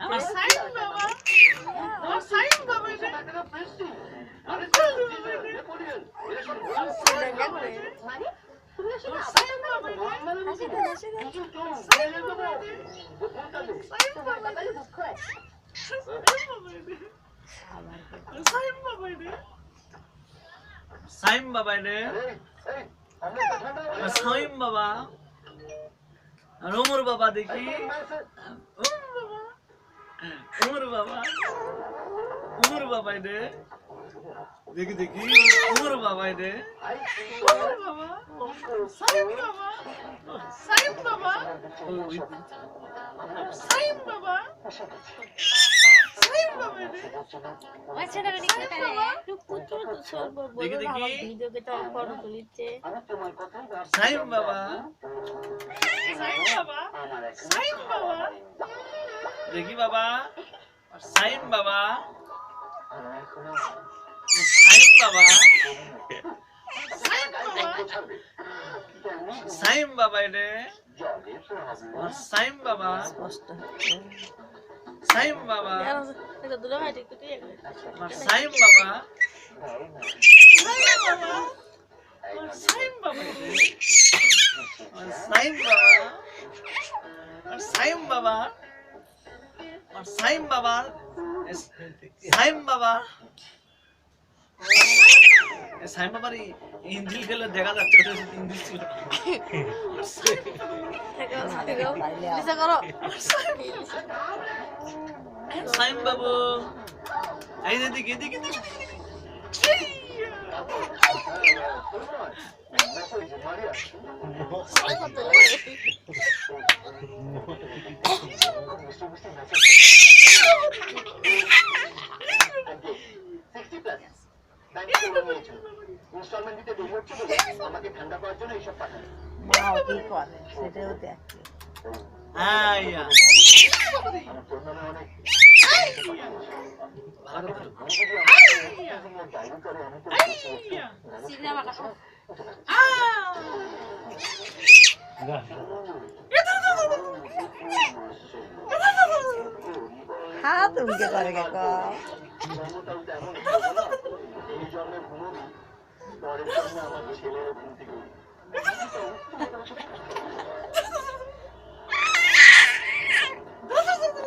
আমার সাইন বাবা, আমার সাইন বাবা রে। সাইম বাবা রে, সাইম বাবা, আর ওমর বাবা দেখি, ওমর বাবা, ওমর বাবা রে, দেখি দেখি, ওমর বাবা রে, ওমর বাবা, সাইম বাবা, সাইম বাবা, সাইম বাবা, সাইম বাবা রে। দেখি দেখি, সাইম বাবা, সাইম বাবা, সাইম বাবা, দেখি বাবা, সাইম বাবা, সাইম বাবা, সাইম বাবা রে, সাইম বাবা, সাইম বাবা, সাইম বাবা, সাইম বাবা, সাইম বাবা, সাইম বাবা, সাইম বাবা, সাইম বাবা, সাইম বাবার ইঞ্জিল খেলে দেখা যাচ্ছে ইঞ্জিল ছিল। সাইম বাবু, এই দিকে দিকে দিকে হাত উল্টে করে কাকা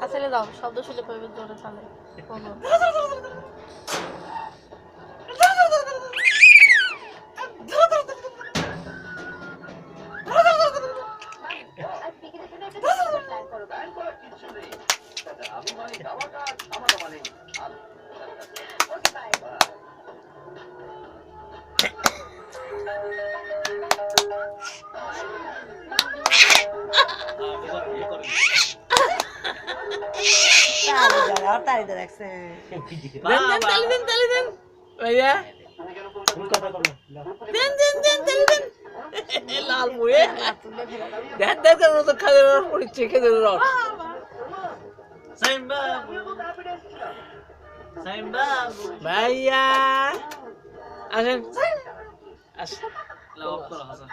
আসলে দাও শব্দ শুনে পাবে জোরে তাহলে কোনো তাড়িতে রাখছে লাল মুয়ে দেখ দেখ তো খালি রস পড়ছে খেতে রস সাইম বাবু সাইম বাবু ভাইয়া আসেন আসেন লাভ করো হাসান